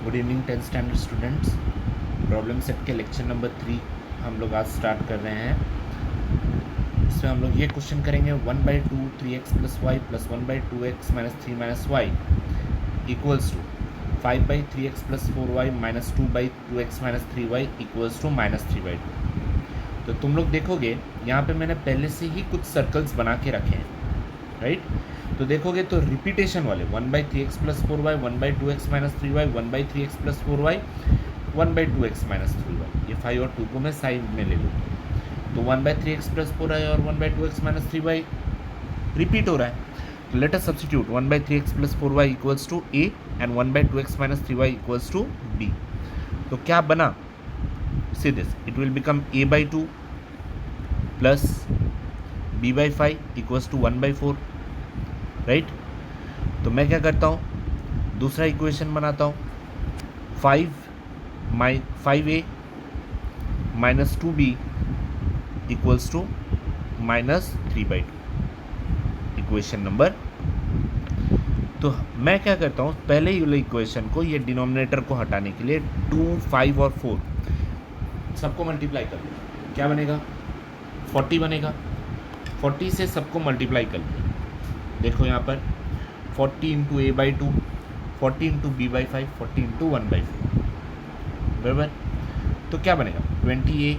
Good evening 10th standard students. Problem set के lecture number 3 हम लोग आज स्टार्ट कर रहे हैं। इसमें हम लोग ये क्वेश्चन करेंगे 1/2 3x plus y plus 1/2x minus 3 minus y equals to 5/3x plus 4y minus 2/2x minus 3y equals to minus 3/2। तो तुम लोग देखोगे यहाँ पे मैंने पहले से ही कुछ सर्कल्स बना के रखे हैं, राइट। तो देखोगे तो रिपीटेशन वाले 1/3x plus 4y 1/2x minus 3y 1/3x plus 4y 1/2x minus 3y, ये 5 और 2 को मैं साइड में ले लूँ तो 1/3x प्लस 4y और 1/2x माइनस 3y रिपीट हो रहा है। तो let us substitute 1/3x plus 4y equals to a and 1/2x minus 3y equals to b। तो क्या बना, see this, it will become a/2 plus b/5 equals to 1/4, right. तो मैं क्या करता हूँ, दूसरा इक्वेशन बनाता हूँ 5a minus 2b equals to minus 3/2, equation number. तो मैं क्या करता हूँ, पहले ही वाले इक्वेशन को, ये डिनोमिनेटर को हटाने के लिए 2, 5 और 4 सबको मल्टीप्लाई कर लो, क्या बनेगा 40 बनेगा। 40 से सबको मल्टीप्लाई कर लो, देखो यहाँ पर 40 into a/2, 40 into b/5, 40 into 1/4, बराबर। तो क्या बनेगा 20a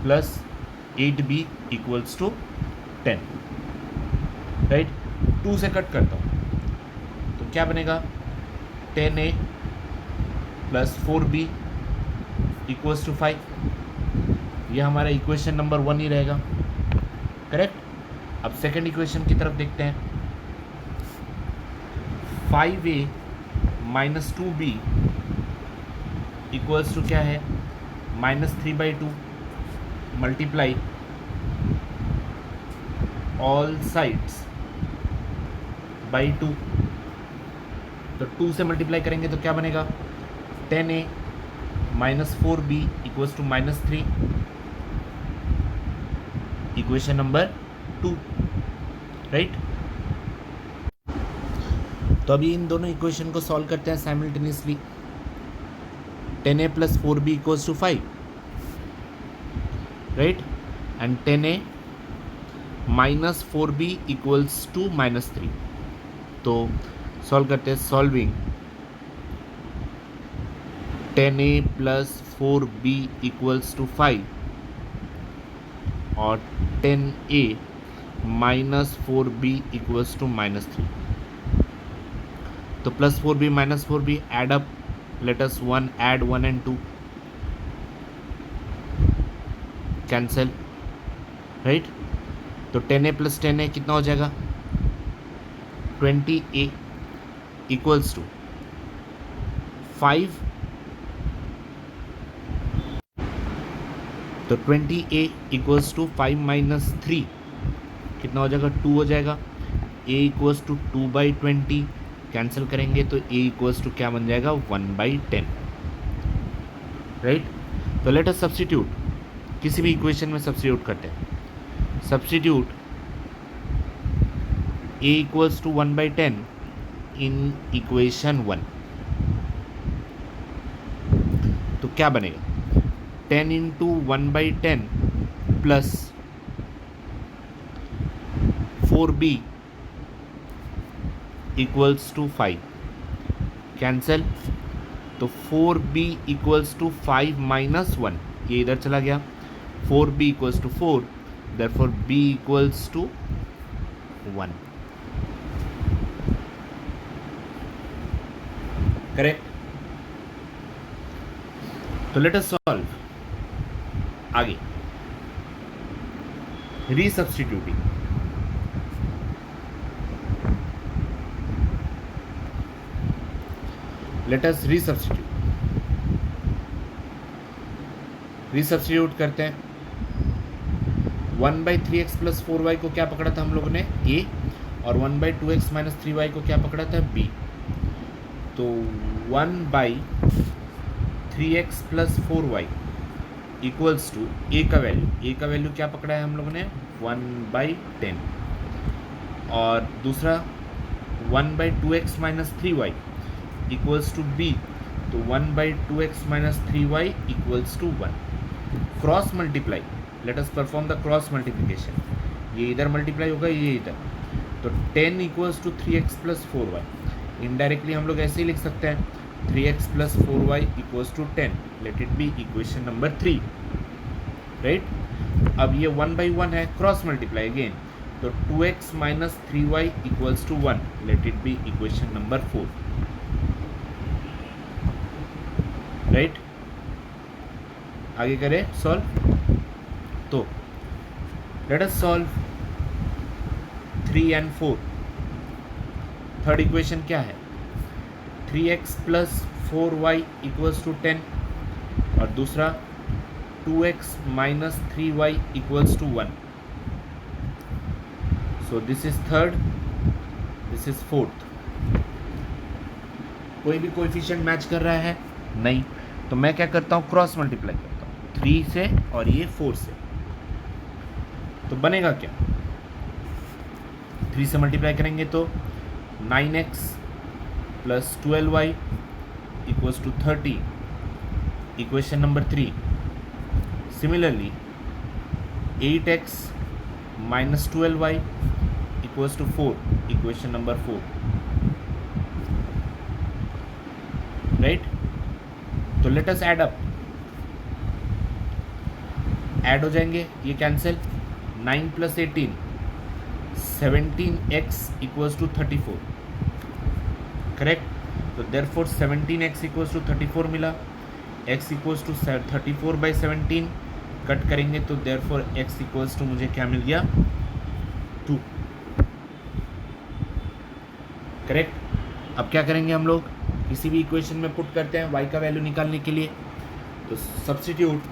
plus 8b equals to 10, right. 2 से कट करता हूँ तो क्या बनेगा 10a plus 4b equals to 5, ये हमारा इक्वेशन नंबर 1 ही रहेगा, करेक्ट। अब सेकेंड इक्वेशन की तरफ देखते हैं। 5a minus 2b equals to क्या है minus 3/2 multiply all sides by 2। तो 2 से मल्टीप्लाई करेंगे तो क्या बनेगा 10a minus 4b equals to minus 3, equation number 2, right. तो अभी इन दोनों इक्वेशन को सॉल्व करते हैं simultaneously. 10a plus 4b equals to 5, right, and 10a minus 4b equals to minus 3। तो सॉल्व करते हैं, solving 10a plus 4b equals to 5 और 10a minus 4b equals to minus 3। तो plus 4b minus 4b add up, let us 1 add 1 and 2 cancel, right. तो 10a plus 10a कितना हो जाएगा 20a equals to 5। तो 20a equals to 5 minus 3 कितना हो जाएगा 2 हो जाएगा। a इक्वल्स टू 2/20 कैंसिल करेंगे तो a इक्वल्स टू क्या बन जाएगा 1/10, राइट। तो लेट अस सब्स्टिट्यूट, किसी भी इक्वेशन में सब्स्टिट्यूट करते हैं। Substitute a equals to 1/10 in equation 1, तो क्या बनेगा 10 into 1/10 plus 4b equals to 5 cancel. तो 4b इक्वल्स टू 5 माइनस 1, ये इधर चला गया, 4b equals to 4, therefore b equals to 1, correct. तो लेट अस सॉल्व आगे, रीसब्स्टिट्यूटिंग। लेट अस रीसब्स्टिट्यूट करते हैं। 1/3x प्लस 4y को क्या पकड़ा था हम लोगों ने a, और 1/2x माइनस 3y को क्या पकड़ा था b। तो 1/3x plus 4y equals to a का वैल्यू क्या पकड़ा है हम लोगों ने 1/10, और दूसरा 1/2x minus 3y equals to B, तो 1/2x minus 3y equals to 1. Cross multiply, let us perform the cross multiplication. ये इधर मल्टीप्लाई होगा, ये इधर, तो 10 equals to 3x plus 4y. Indirectly हम लोग ऐसे ही लिख सकते हैं 3x plus 4y equals to 10. Let it be equation number 3, right. अब ये 1/1 है, क्रॉस मल्टीप्लाई अगेन, तो 2x minus 3y equals to 1. Let it be equation number 4, right. आगे करें सॉल्व. तो let us solve 3 and 4. Third equation क्या है, 3x plus 4y equals to 10, और दूसरा 2x minus 3y equals to 1. So this is third, this is fourth. कोई भी coefficient match कर रहा है नहीं, तो मैं क्या करता हूँ, क्रॉस मल्टीप्लाई करता हूँ 3 से और ये 4 से. तो बनेगा क्या, 3 से मल्टीप्लाई करेंगे तो 9x plus 12y equals to 30, equation number 3. Similarly 8x minus 12y equals to 4, equation number 4, right. तो let us add up, add हो जाएंगे, ये cancel. 9 plus 18 17x equals to 34, correct. तो देयरफॉर 17x इक्वल्स टू 34 मिला. x equals to 34/17 cut करेंगे तो therefore x equals to मुझे क्या मिल गया, 2, करेक्ट. अब क्या करेंगे हम लोग, किसी भी इक्वेशन में पुट करते हैं y का वैल्यू निकालने के लिए. तो substitute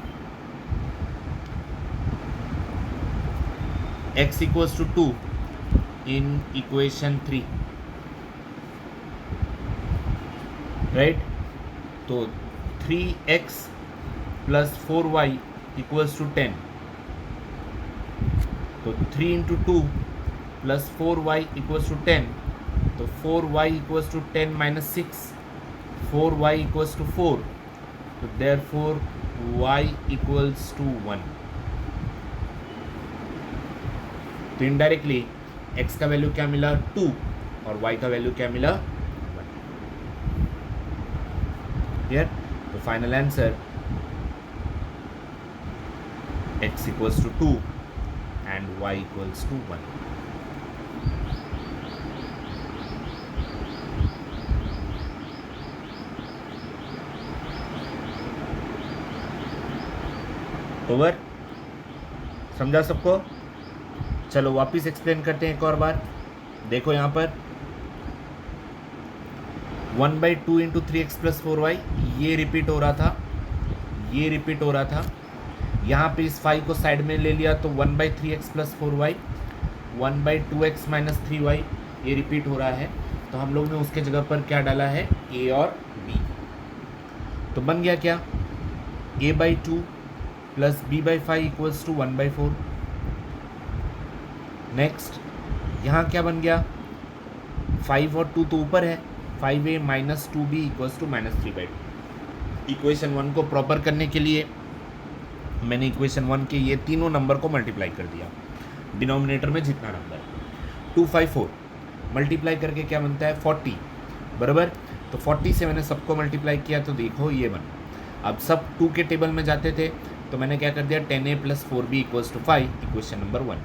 x equals to 2 in equation 3, right. तो 3x plus 4y equals to 10, तो 3 into 2 plus 4y equals to 10, तो 4y equals to 10 minus 6, 4y equals to 4, तो देयरफॉर y इक्वल्स टू 1. तो इनडायरेक्टली x का वैल्यू क्या मिला, 2, और y का वैल्यू क्या मिला, 1. क्लियर. तो final answer x equals to 2 and y equals to 1. Over, समझा सबको. चलो वापिस एक्सप्लेन करते हैं एक और बार. देखो यहाँ पर 1/2 इंटू 3x प्लस 4y ये रिपीट हो रहा था, ये रिपीट हो रहा था. यहाँ पे इस 5 को साइड में ले लिया तो 1/3x plus 4y, 1/2x minus 3y ये रिपीट हो रहा है. तो हम लोग ने उसके जगह पर क्या डाला है, a और b. तो बन गया क्या, a/2 plus b/5 equals to 1/4. Next यहाँ क्या बन गया, 5 और 2 तो ऊपर है, 5a minus 2b equals to minus 3/2. Equation 1 को प्रॉपर करने के लिए मैंने इक्वेशन 1 के ये तीनों नंबर को मल्टीप्लाई कर दिया, डिनोमिनेटर में जितना नंबर है. 254 मल्टीप्लाई करके क्या बनता है, 40, बराबर. तो 40 से मैंने सबको मल्टीप्लाई किया तो देखो ये बना. अब सब 2 के टेबल में जाते थे तो मैंने क्या कर दिया, 10a plus 4b equals to 5, equation number 1.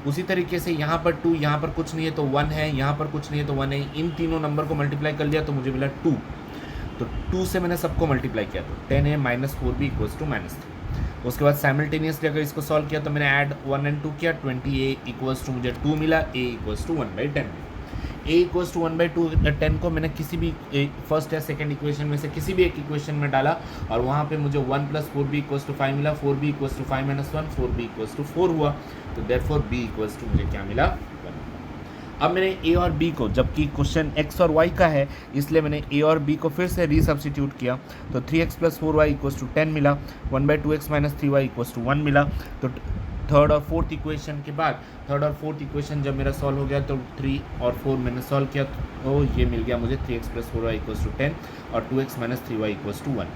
उसी तरीके से यहाँ पर 2, यहाँ पर कुछ नहीं है तो 1 है, यहाँ पर कुछ नहीं है तो 1 है. इन तीनों नंबर को मल्टीप्लाई कर लिया तो मुझे मिला 2. तो 2 से मैंने सबको मल्टीप्लाई किया तो 10a minus 4b equals to minus 3. उसके बाद साइमल्टेनियसली अगर इसको सॉल्व किया तो मैंने ऐड 1 and 2 किया, 20a इक्वल्स टू मुझे 2 मिला, a equals to 1/10. a equals to 1/2 10 को मैंने किसी भी फर्स्ट या सेकंड इक्वेशन में से किसी भी एक इक्वेशन में डाला और वहाँ पे मुझे 1 प्लस 4b इक्वल्स टू 5 मिला, 4b equals to 5 minus 1, 4b equals to 4 हुआ. तो देयरफॉर b इक्वल्स टू मुझे क्या मिला, 1. अब मैंने a और b को, जबकि क्वेश्चन x और y का है इसलिए मैंने a और b को फिर से रीसब्स्टिट्यूट किया. तो 3x plus 4y equals to 10 मिला, 1/2x minus 3y equals to 1 मिला. तो थर्ड और फोर्थ इक्वेशन के बाद, थर्ड और फोर्थ इक्वेशन जब मेरा सॉल्व हो गया तो 3 और 4 मैंने सॉल्व किया तो ये मिल गया मुझे 3x + 4y = 10 और 2x - 3y = 1,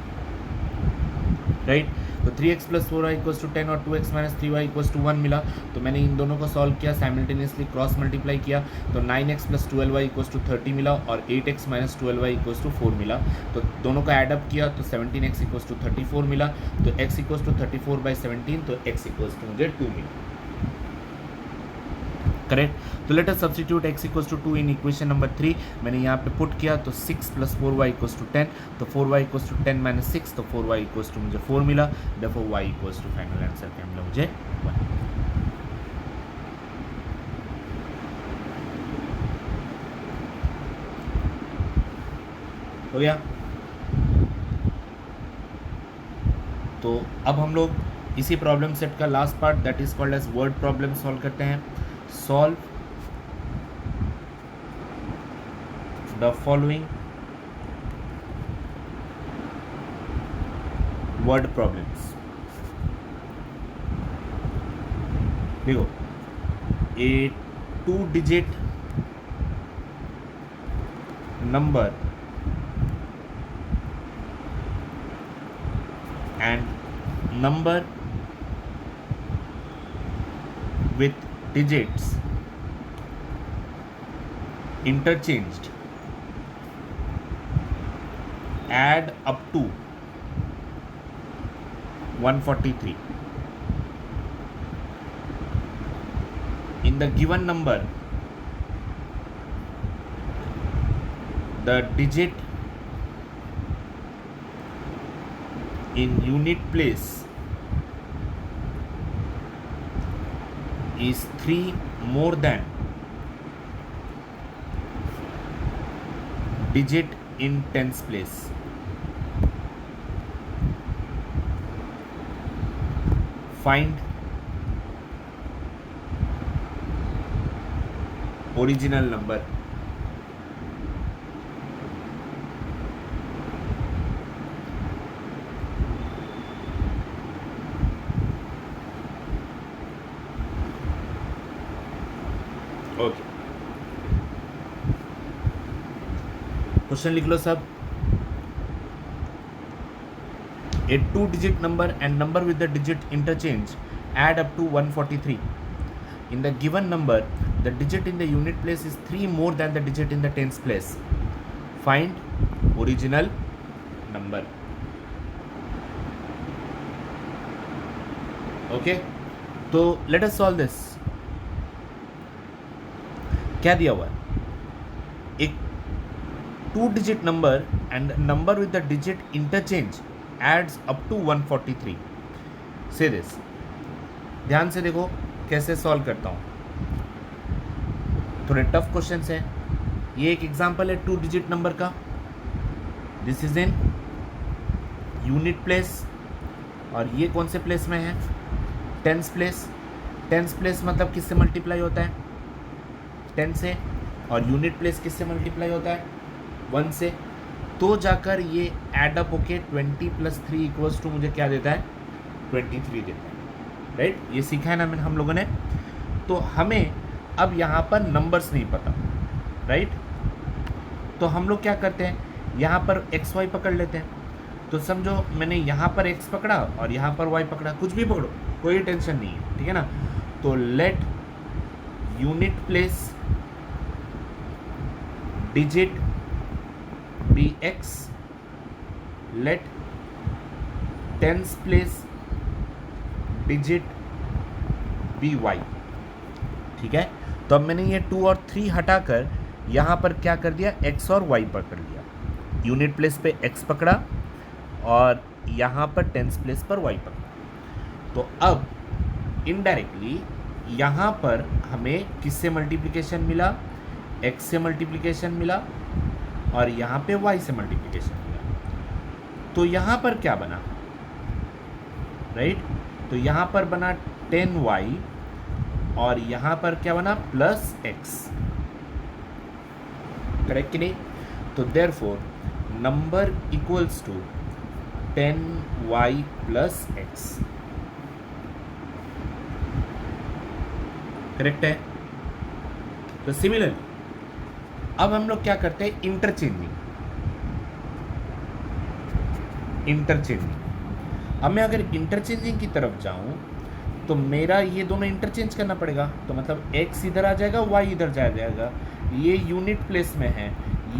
राइट। तो 3x + 4y = 10 और 2x - 3y = 1 मिला। तो मैंने इन दोनों को सॉल्व किया, साइमल्टेनियसली क्रॉस मल्टीप्लाई किया, तो 9x + 12y = 30 मिला और 8x - 12y = 4 मिला। तो दोनों का एडअप किया तो 17x = 34 मिला। तो x = 34/17, तो x = मुझे 2 मिला, करेक्ट। तो let us substitute x = 2 in equation number 3। मैंने यहाँ पे पुट किया तो 6 + 4y = 10, तो 4y = 10 - 6, तो 4y = मुझे 4 मिला। देयरफॉर y = फाइनल आंसर क्या मिला मुझे 1। हो गया। तो अब हम लोग इसी प्रॉब्लम सेट का last part that is called as word problem solve करते हैं। Solve the following word problems. देखो, a 2-digit number and number with digits interchanged add up to 143. In the given number, the digit in unit place is 3 more than digit in tens place. Find original number. Okay, question लिख लो सब। A 2-digit number and number with the digit interchange add up to 143. In the given number, the digit in the unit place is 3 more than the digit in the tens place. Find original number. Okay, तो let us solve this. क्या दिया हुआ है? एक 2-digit number and number with the digit interchange adds up to 143. से this, ध्यान से देखो कैसे सॉल्व करता हूँ। थोड़े टफ क्वेश्चंस हैं। ये एक एग्जांपल है 2-digit नंबर का। This is in unit place और ये कौन से प्लेस में है? Tens place. टेंस प्लेस मतलब किससे मल्टीप्लाई होता है? 10 से। और यूनिट प्लेस किससे मल्टीप्लाई होता है? 1 से। तो जाकर ये एडअप होके 20 + 3 = मुझे क्या देता है? 23 देता है, राइट। ये सीखा है ना हम लोगों ने। तो हमें अब यहाँ पर नंबर्स नहीं पता, राइट। तो हम लोग क्या करते हैं, यहाँ पर एक्स वाई पकड़ लेते हैं। तो समझो मैंने यहाँ पर एक्स पकड़ा और यहाँ पर वाई पकड़ा, कुछ भी पकड़ो, कोई टेंशन नहीं है, ठीक है ना। तो let unit place digit be x, let tens place digit be y, ठीक है। तो अब मैंने ये 2 और 3 हटाकर यहाँ पर क्या कर दिया? x और y पकड़ लिया। यूनिट प्लेस पे x पकड़ा और यहाँ पर टेंस प्लेस पर y पकड़ा। तो अब इनडायरेक्टली यहाँ पर हमें किससे मल्टीप्लिकेशन मिला? x से मल्टीप्लिकेशन मिला और यहाँ पे y से मल्टीप्लिकेशन मिला। तो यहाँ पर क्या बना, राइट। तो यहाँ पर बना 10y और यहाँ पर क्या बना? +x, करेक्ट कि नहीं? तो therefore number equals to 10y + x। Correct है। तो सिमिलरली अब हम लोग क्या करते हैं, इंटरचेंजिंग। अब मैं अगर इंटरचेंजिंग की तरफ जाऊं तो मेरा ये दोनों इंटरचेंज करना पड़ेगा, तो मतलब x इधर आ जाएगा, y इधर जा जाएगा। ये यूनिट प्लेस में है,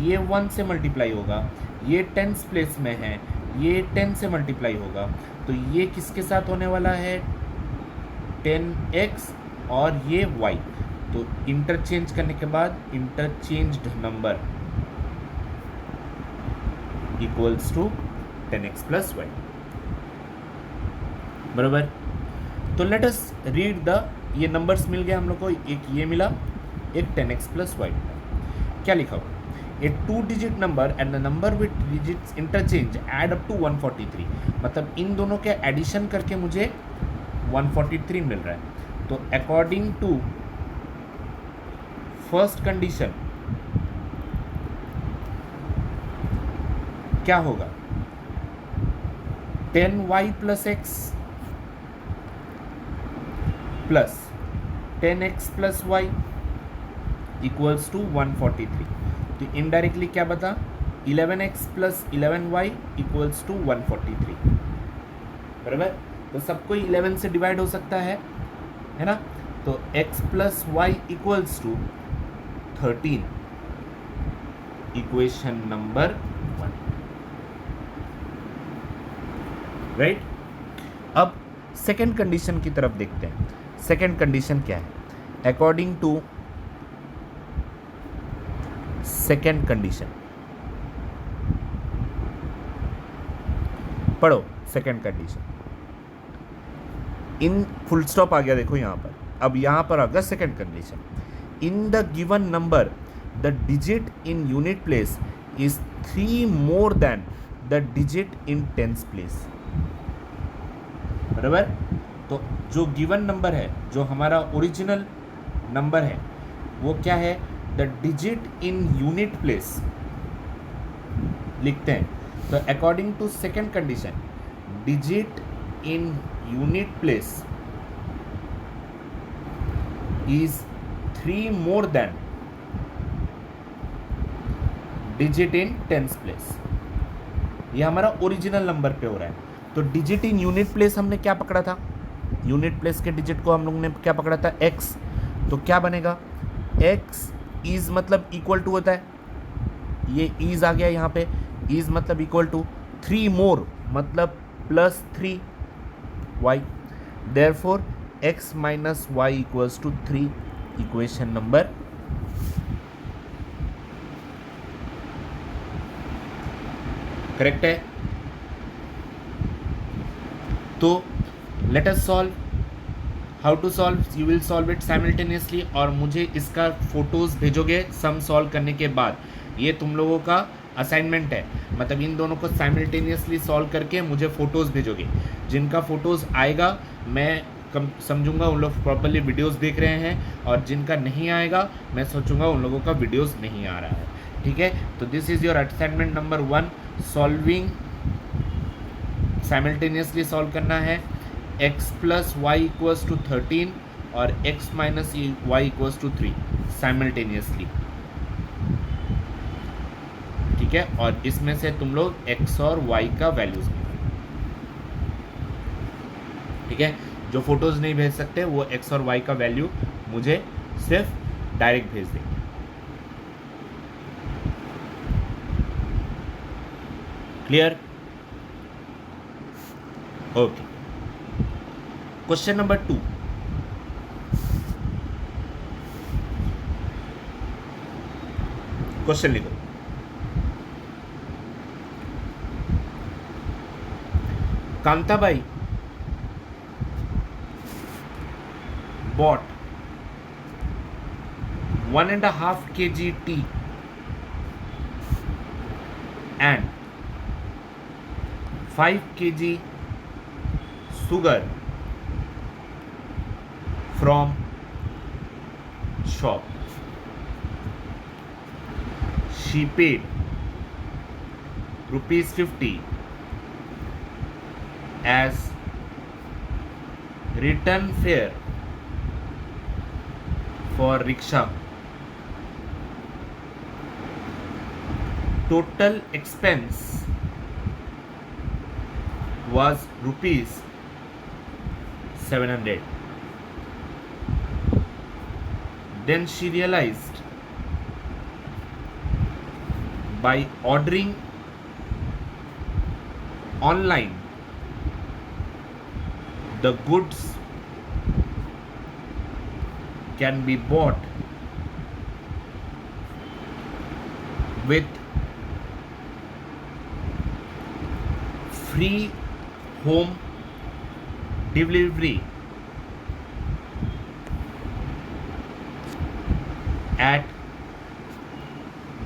ये 1 से मल्टीप्लाई होगा, ये टेंस प्लेस में है, ये 10 से मल्टीप्लाई होगा। तो ये किसके साथ होने वाला है, 10x और ये y। तो इंटरचेंज करने के बाद interchanged number equals to 10x plus y, बराबर। तो लेट अस रीड द, ये नंबर्स मिल गए हम लोग को, एक ये मिला, एक 10x प्लस y मिला। क्या लिखा हुआ, a 2 digit number and the number with digits interchange add up to 143। मतलब इन दोनों के एडिशन करके मुझे 143 मिल रहा है। तो अकॉर्डिंग टू फर्स्ट कंडीशन क्या होगा, 10y plus x plus 10x plus y equals to 143। तो इनडायरेक्टली क्या बता, 11x plus 11y equals to 143, बराबर। तो सबको 11 से डिवाइड हो सकता है ना। तो x plus y equals to 13, equation number 1, right. अब सेकेंड कंडीशन की तरफ देखते हैं। सेकेंड कंडीशन क्या है, अकॉर्डिंग टू सेकेंड कंडीशन, पढ़ो सेकेंड कंडीशन। इन फुल स्टॉप आ गया देखो यहाँ पर, अब यहाँ पर आ गया second condition. In the given number the digit in unit place is 3 more than the digit in tens place, बराबर। तो जो गिवन नंबर है, जो हमारा ओरिजिनल नंबर है, वो क्या है, the digit in unit place लिखते हैं। तो according to second condition, digit in unit place is 3 more than digit in tens place. ये हमारा ओरिजिनल नंबर पे हो रहा है। तो डिजिट इन यूनिट प्लेस हमने क्या पकड़ा था, यूनिट प्लेस के डिजिट को हम लोग ने क्या पकड़ा था, x। तो क्या बनेगा, x इज मतलब इक्वल टू होता है, ये इज आ गया यहाँ पे, इज मतलब इक्वल टू 3 मोर मतलब plus 3y, therefore x minus y equals to 3, equation number. Correct है। तो let us solve. How to solve, you will solve it simultaneously, और मुझे इसका फोटोज़ भेजोगे सम सॉल्व करने के बाद। ये तुम लोगों का असाइनमेंट है, मतलब इन दोनों को साइमल्टेनियसली सॉल्व करके मुझे फ़ोटोज़ भेजोगे। जिनका फ़ोटोज़ आएगा मैं समझूंगा उन लोग प्रॉपरली वीडियोस देख रहे हैं, और जिनका नहीं आएगा मैं सोचूंगा उन लोगों का वीडियोस नहीं आ रहा है। ठीक है, तो this is your assignment number 1, solving. Simultaneously solve करना है, x plus y equals to 13 और x minus y equals to 3 simultaneously. ठीक है, और इसमें से तुम लोग x और y का वैल्यूज निकालो। ठीक है, जो फोटोज नहीं भेज सकते वो x और y का वैल्यू मुझे सिर्फ डायरेक्ट भेज देंगे। Clear? Okay, question number 2। Question लिखो। Kantabai bought 1.5 kg tea and 5 kg sugar from shop. She paid ₹50 as return fare for rickshaw. Total expense was rupees 700. Then she realized by ordering online the goods can be bought with free home delivery at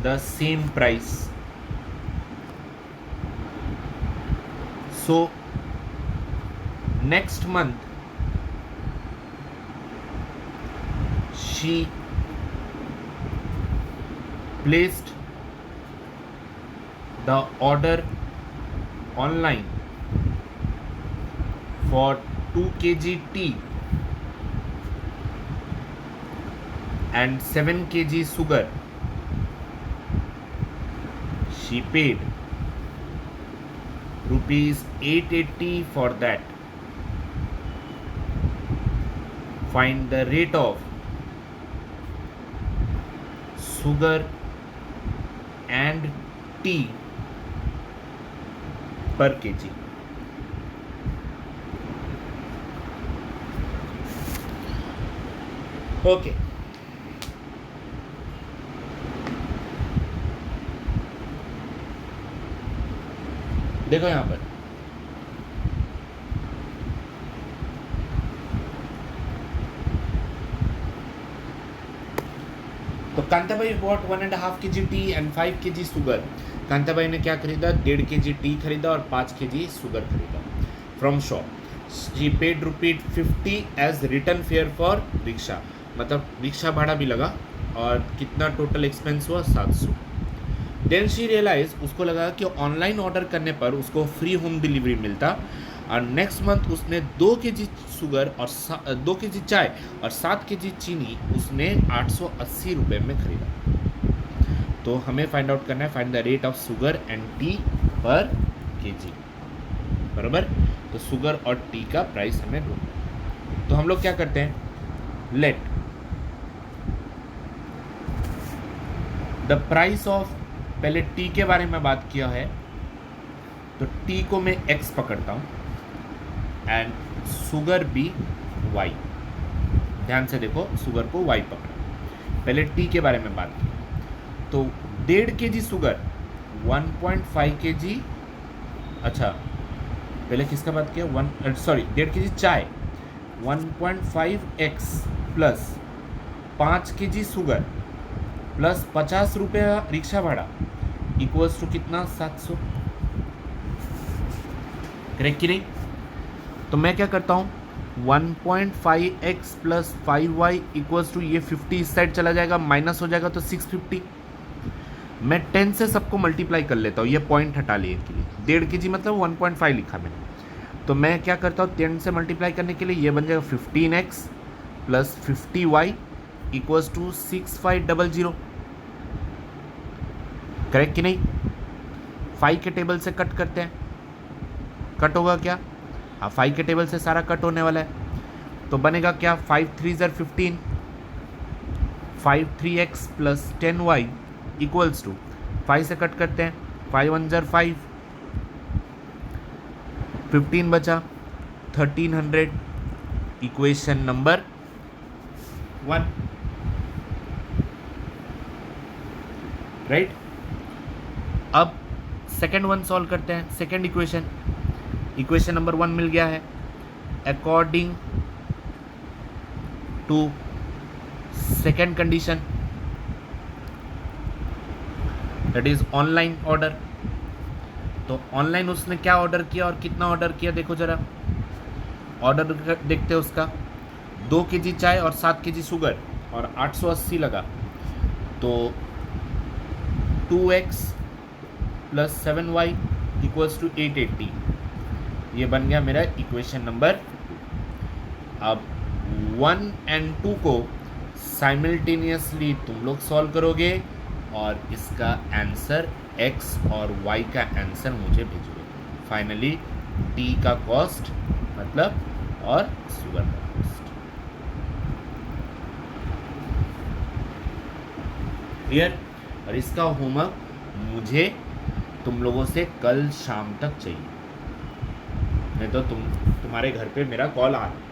the same price. So next month she placed the order online for 2 kg tea and 7 kg sugar. She paid rupees 880 for that. Find the rate of sugar and tea per kg. Okay देखो यहां पर तो Kantabai bought 1.5 kg tea and 5 kg sugar. Kantabai ने क्या खरीदा? 1.5 kg T खरीदा और 5 kg sugar खरीदा from shop. She paid ₹50 as return fare for rickshaw. मतलब रिक्शा भाड़ा भी लगा और कितना टोटल एक्सपेंस हुआ? 700. देन शी रियलाइज, उसको लगा कि ऑनलाइन ऑर्डर करने पर उसको फ्री होम डिलीवरी मिलता. और नेक्स्ट मंथ उसने 2 kg शुगर और 2 kg चाय और 7 kg चीनी उसने 880 रुपये में खरीदा. तो हमें फाइंड आउट करना है, find the rate of sugar and T पर kg. बराबर. तो शुगर और टी का प्राइस हमें ढूंढना है. तो हम लोग क्या करते हैं? लेट द प्राइस ऑफ, पहले टी के बारे में बात किया है तो टी को मैं x पकड़ता हूँ एंड शुगर भी y. ध्यान से देखो, शुगर को y पकड़ा. पहले टी के बारे में बात की तो 1.5 kg शुगर, 1.5 kg, अच्छा पहले किसका बात किया? 1.5 kg चाय, 1.5x plus 5 kg sugar plus 50 रुपया रिक्शा भाड़ा इक्वल्स टू कितना? 700. करेक्ट कि नहीं? तो मैं क्या करता हूँ? 1.5x plus 5y equals to, ये 50 इस साइड चला जाएगा, माइनस हो जाएगा तो 650. मैं 10 से सबको मल्टीप्लाई कर लेता हूँ, ये पॉइंट हटा लिए के लिए. 1.5 kg मतलब 1.5 लिखा मैंने. तो मैं क्या करता हूँ? 10 से मल्टीप्लाई करने के लिए ये बन जाएगा 15x plus 50y equals to 6500. Correct कि नहीं? 5 के टेबल से कट करते हैं, कट होगा क्या? हाँ, 5 के टेबल से सारा कट होने वाला है. तो बनेगा क्या? 5 3 ज़र 15, 5 3x plus 10y equals to, 5 से कट करते हैं, 5 1 ज़र 5, 15 बचा 1300. Equation number 1. राइट. अब सेकेंड वन सॉल्व करते हैं. सेकेंड इक्वेशन, इक्वेशन नंबर 1 मिल गया है. According to second condition, that is online order. तो ऑनलाइन उसने क्या ऑर्डर किया और कितना ऑर्डर किया? देखो जरा, ऑर्डर देखते हैं उसका. 2 kg चाय और 7 kg शुगर और 880 लगा. तो 2x plus 7y equals to 880. ये बन गया मेरा इक्वेशन नंबर 2. अब 1 और 2 को साइमल्टेनियसली तुम लोग सॉल्व करोगे और इसका आंसर x और y का आंसर मुझे भेजोगे। फाइनली टी का कॉस्ट मतलब और शुगर का कॉस्ट। क्लियर? और इसका होमवर्क मुझे तुम लोगों से कल शाम तक चाहिए, नहीं तो तुम्हारे घर पे मेरा कॉल आ रहा है।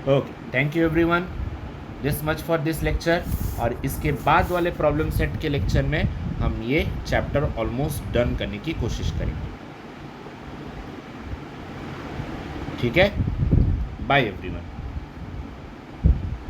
Okay, thank you everyone, this much for this lecture. और इसके बाद वाले प्रॉब्लम सेट के लेक्चर में हम ये चैप्टर ऑलमोस्ट डन करने की कोशिश करेंगे। ठीक है, बाय एवरीवन।